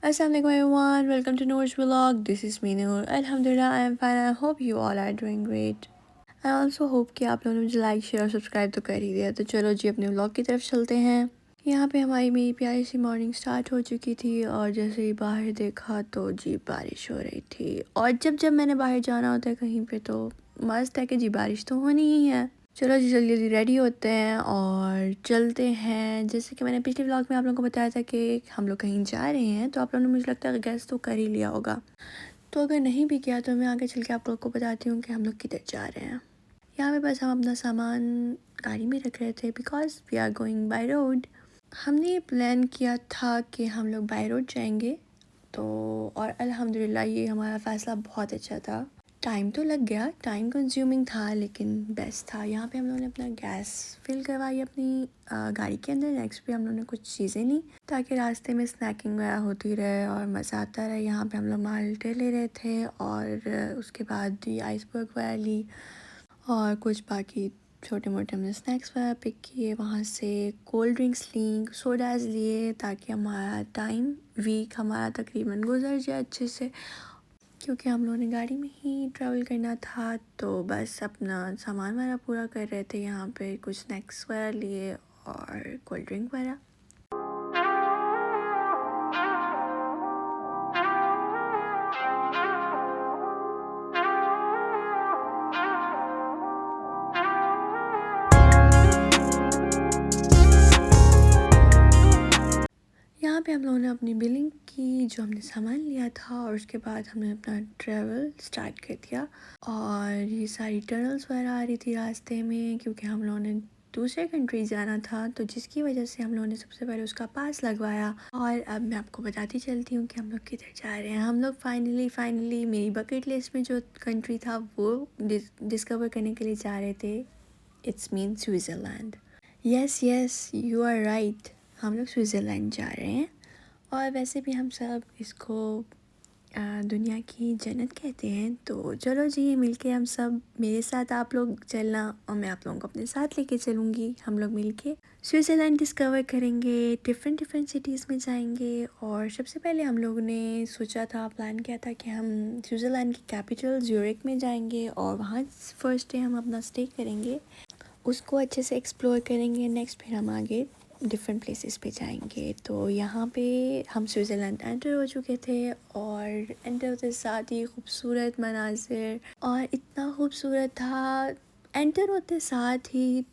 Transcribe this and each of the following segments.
Assalamualaikum everyone, welcome to Noor's vlog. This is me Noor. Alhamdulillah, I am fine. I hope you all are doing great. I also hope कि आप लोगों ने मुझे like share और subscribe तो कर ही दिया। तो चलो जी अपने व्लॉग की तरफ चलते हैं। यहाँ पे हमारी मेरी प्यारी सी मॉर्निंग स्टार्ट हो चुकी थी और जैसे ही बाहर देखा तो जी बारिश हो रही थी। और जब जब मैंने बाहर जाना होता है कहीं पे तो मस्त है कि जी बारिश तो होनी ही है। चलो जी जल्दी जल्दी रेडी होते हैं और चलते हैं। जैसे कि मैंने पिछले व्लॉग में आप लोगों को बताया था कि हम लोग कहीं जा रहे हैं, तो आप लोगों ने मुझे लगता है गैस तो कर ही लिया होगा। तो अगर नहीं भी किया तो मैं आगे चल के आप लोगों को बताती हूँ कि हम लोग किधर जा रहे हैं। यहाँ पे बस हम अपना सामान गाड़ी में रख रहे थे because we are going by road. हमने ये प्लान किया था कि हम लोग बाय रोड जाएंगे, तो और अल्हम्दुलिल्लाह ये हमारा फ़ैसला बहुत अच्छा था। टाइम तो लग गया, टाइम कंज्यूमिंग था, लेकिन बेस्ट था। यहाँ पे हम लोगों ने अपना गैस फिल करवाई अपनी गाड़ी के अंदर। नेक्स्ट पे हम लोगों ने कुछ चीज़ें ली ताकि रास्ते में स्नैकिंग वगैरह होती रहे और मज़ा आता रहे। यहाँ पे हम लोग माल्टे ले रहे थे और उसके बाद भी आइसबर्ग वगैरह ली और कुछ बाकी छोटे मोटे हमने स्नैक्स वगैरह पिक किए। वहाँ से कोल्ड ड्रिंक्स ली, सोडाज लिए ताकि हमारा टाइम वीक हमारा तकरीबन गुजर जाए अच्छे से, क्योंकि हम लोगों ने गाड़ी में ही ट्रैवल करना था। तो बस अपना सामान वगैरह पूरा कर रहे थे। यहाँ पे कुछ स्नैक्स वगैरह लिए और कोल्ड ड्रिंक वगैरह। यहाँ पे हम लोगों ने अपनी बिलिंग की, जो हमने सामान लिया था, और उसके बाद हमने अपना ट्रैवल स्टार्ट कर दिया। और ये सारी टनल्स वगैरह आ रही थी रास्ते में, क्योंकि हम लोगों ने दूसरे कंट्री जाना था, तो जिसकी वजह से हम लोगों ने सबसे पहले उसका पास लगवाया। और अब मैं आपको बताती चलती हूँ कि हम लोग किधर जा रहे हैं। हम लोग फाइनली मेरी बकेट लिस्ट में जो कंट्री था वो डिस्कवर करने के लिए जा रहे थे। It's mean Switzerland. Yes you are right, हम लोग स्विट्ज़रलैंड जा रहे हैं। और वैसे भी हम सब इसको दुनिया की जन्नत कहते हैं। तो चलो जी मिलके हम सब, मेरे साथ आप लोग चलना और मैं आप लोगों को अपने साथ लेके चलूँगी। हम लोग मिलके स्विट्ज़रलैंड डिस्कवर करेंगे, डिफरेंट सिटीज़ में जाएंगे। और सबसे पहले हम लोगों ने सोचा था, प्लान किया था कि हम स्विट्ज़रलैंड की कैपिटल ज़्यूरिख में जाएंगे और वहाँ फर्स्ट डे हम अपना स्टे करेंगे, उसको अच्छे से एक्सप्लोर करेंगे। नेक्स्ट फिर हम आगे डिफरेंट प्लेसेस पे जाएंगे। तो यहाँ पे हम स्विट्ज़रलैंड एंटर हो चुके थे और एंटर होते साथ ही खूबसूरत मनाजिर, और इतना खूबसूरत था एंटर होते साथ ही।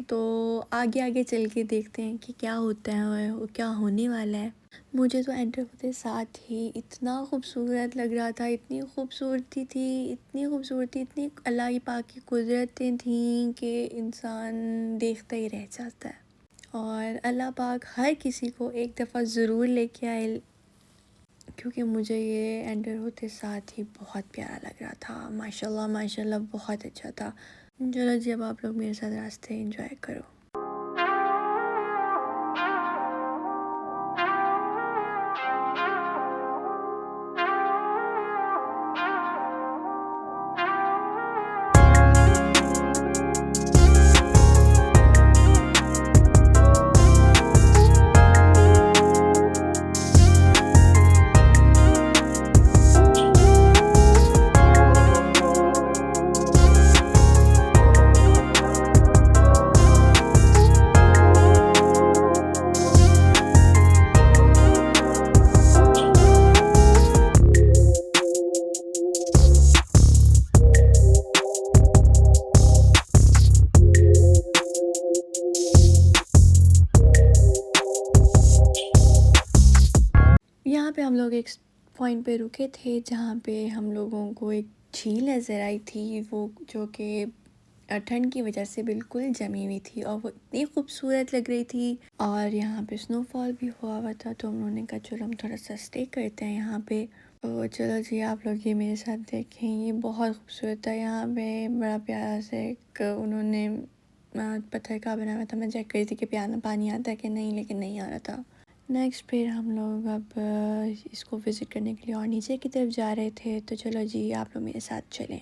तो आगे आगे चल के देखते हैं कि क्या होता है और क्या होने वाला है। मुझे तो एंटर होते साथ ही इतना खूबसूरत लग रहा था, इतनी खूबसूरती थी, इतनी अल्लाह की पाक की कुदरतें थीं कि इंसान देखता ही रह जाता है। और अल्लाह पाक हर किसी को एक दफ़ा ज़रूर लेके आए, क्योंकि मुझे ये एंटर होते साथ ही बहुत प्यारा लग रहा था। माशाल्लाह बहुत अच्छा था। चलो जी अब आप लोग मेरे साथ रास्ते एंजॉय करो। यहाँ पे हम लोग एक पॉइंट पे रुके थे जहाँ पे हम लोगों को एक झील नज़र आई थी, वो जो कि ठंड की वजह से बिल्कुल जमी हुई थी और वो इतनी खूबसूरत लग रही थी। और यहाँ पे स्नोफॉल भी हुआ था, तो हम लोगों ने कहा चलो हम थोड़ा सा स्टे करते हैं यहाँ पे। तो चलो जी आप लोग ये मेरे साथ देखें, ये बहुत खूबसूरत था। यहाँ पे बड़ा प्यारा से एक उन्होंने पत्थर का बनाया था। मैं चेक करी थी कि पानी आता है कि नहीं, लेकिन नहीं आ रहा था। नेक्स्ट फिर हम लोग अब इसको विज़िट करने के लिए और नीचे की तरफ जा रहे थे। तो चलो जी आप लोग मेरे साथ चलें।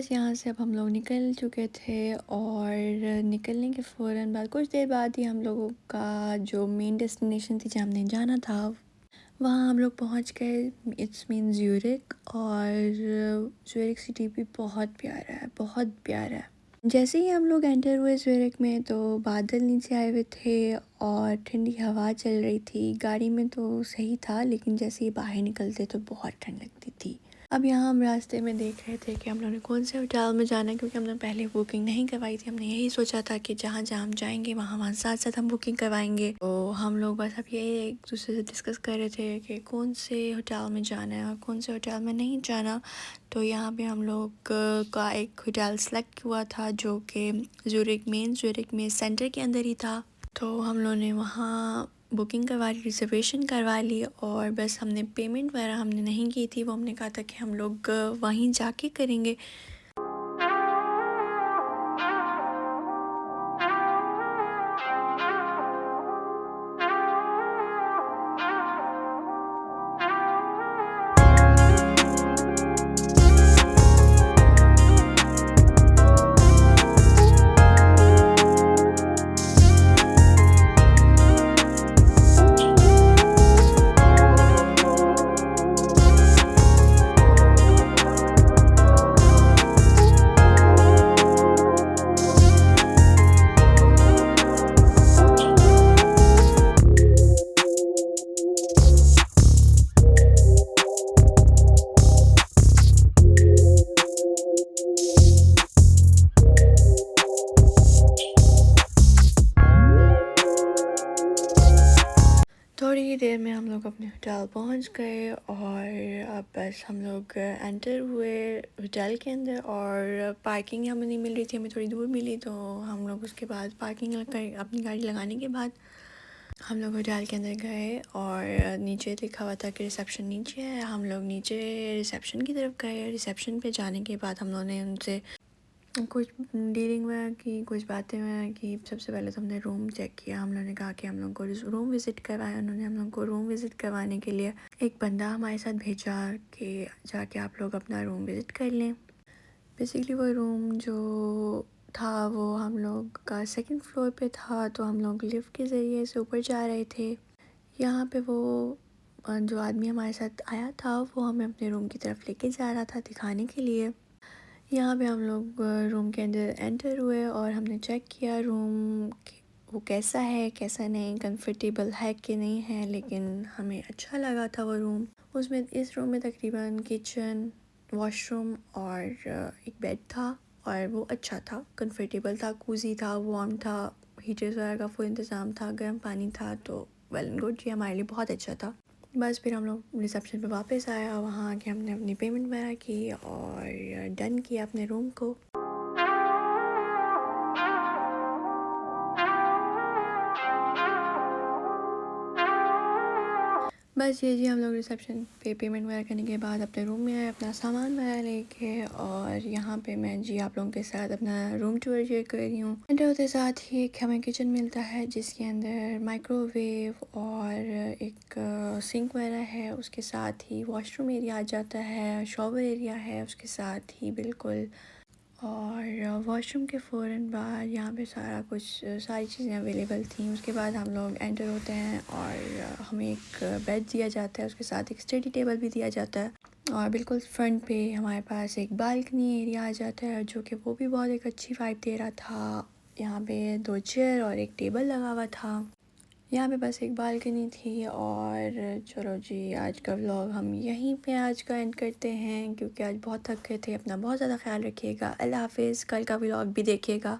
बस यहाँ से अब हम लोग निकल चुके थे और निकलने के फ़ौरन बाद कुछ देर बाद ही हम लोगों का जो मेन डेस्टिनेशन थी जहाँ हमने जाना था वहाँ हम लोग पहुँच गए। It's mean Zurich. और ज़्यूरिख सिटी भी बहुत प्यारा है, बहुत प्यारा है। जैसे ही हम लोग एंटर हुए ज़्यूरिख में तो बादल नीचे आए हुए थे और ठंडी हवा चल रही थी। गाड़ी में तो सही था लेकिन जैसे ही बाहर निकलते तो बहुत ठंड लगती थी। अब यहाँ हम रास्ते में देख रहे थे कि हम लोगों ने कौन से होटल में जाना है, क्योंकि हमने पहले बुकिंग नहीं करवाई थी। हमने यही सोचा था कि जहाँ जहाँ हम जाएंगे वहाँ साथ साथ हम बुकिंग करवाएंगे। तो हम लोग बस अब ये एक दूसरे से डिस्कस कर रहे थे कि कौन से होटल में जाना है और कौन से होटल में नहीं जाना। तो यहाँ पे हम लोग का एक होटल सेलेक्ट हुआ था जो कि ज़्यूरिख में सेंटर के अंदर ही था। तो हम लोगों ने वहाँ बुकिंग करवा ली, रिजर्वेशन करवा ली और बस हमने पेमेंट वगैरह हमने नहीं की थी। वो हमने कहा था कि हम लोग वहीं जाके करेंगे। थोड़ी ही देर में हम लोग अपने होटल पहुंच गए और अब बस हम लोग एंटर हुए होटल के अंदर। और पार्किंग हमें नहीं मिल रही थी, हमें थोड़ी दूर मिली। तो हम लोग उसके बाद पार्किंग कर अपनी गाड़ी लगाने के बाद हम लोग होटल के अंदर गए और नीचे लिखा हुआ था कि रिसेप्शन नीचे है। हम लोग नीचे रिसेप्शन की तरफ गए। रिसेप्शन पे जाने के बाद हम लोगों ने उनसे कुछ डीलिंग में की, कुछ बातें में की। सबसे पहले तो हमने रूम चेक किया। हम लोगों ने कहा कि हम लोग को रूम विज़िट करवाया। उन्होंने हम लोग को रूम विज़िट करवाने के लिए एक बंदा हमारे साथ भेजा कि जाके आप लोग अपना रूम विज़िट कर लें। बेसिकली वो रूम जो था वो हम लोग का सेकंड फ्लोर पे था। तो हम लोग लिफ्ट के ज़रिए से ऊपर जा रहे थे। यहाँ पे वो जो आदमी हमारे साथ आया था वो हमें अपने रूम की तरफ लेके जा रहा था दिखाने के लिए। यहाँ पे हम लोग रूम के अंदर एंटर हुए और हमने चेक किया रूम वो कैसा है कैसा नहीं, कंफर्टेबल है कि नहीं है। लेकिन हमें अच्छा लगा था वो रूम। उसमें इस रूम में तकरीबन किचन, वॉशरूम और एक बेड था और वो अच्छा था, कंफर्टेबल था, कूजी था, वार्म था, हीटर्स वगैरह का फुल इंतज़ाम था, गर्म पानी था। तो वेल एंड गुड, ये हमारे लिए बहुत अच्छा था। बस फिर हम लोग रिसेप्शन पे वापस आया, वहाँ आके हमने अपनी पेमेंट वगैरह की और डन किया अपने रूम को। बस ये जी हम लोग रिसेप्शन पे पेमेंट वगैरह करने के बाद अपने रूम में आए अपना सामान वगैरह लेके। और यहाँ पे मैं जी आप लोगों के साथ अपना रूम टूर शेयर कर रही हूँ। एंटर होते साथ ही एक हमें किचन मिलता है जिसके अंदर माइक्रोवेव और एक सिंक वगैरह है। उसके साथ ही वॉशरूम एरिया आ जाता है, शॉवर एरिया है उसके साथ ही बिल्कुल। और वॉशरूम के फ़ौरन बाद यहाँ पे सारा कुछ सारी चीज़ें अवेलेबल थी। उसके बाद हम लोग एंटर होते हैं और हमें एक बेड दिया जाता है, उसके साथ एक स्टडी टेबल भी दिया जाता है। और बिल्कुल फ्रंट पे हमारे पास एक बालकनी एरिया आ जाता है जो कि वो भी बहुत एक अच्छी वाइब दे रहा था। यहाँ पे 2 चेयर और एक टेबल लगा हुआ था। यहाँ पे बस एक बालकनी थी। और चलो जी आज का व्लॉग हम यहीं पे आज का एंड करते हैं क्योंकि आज बहुत थक गए थे। अपना बहुत ज़्यादा ख्याल रखिएगा। अल्लाह हाफिज़। कल का व्लॉग भी देखिएगा।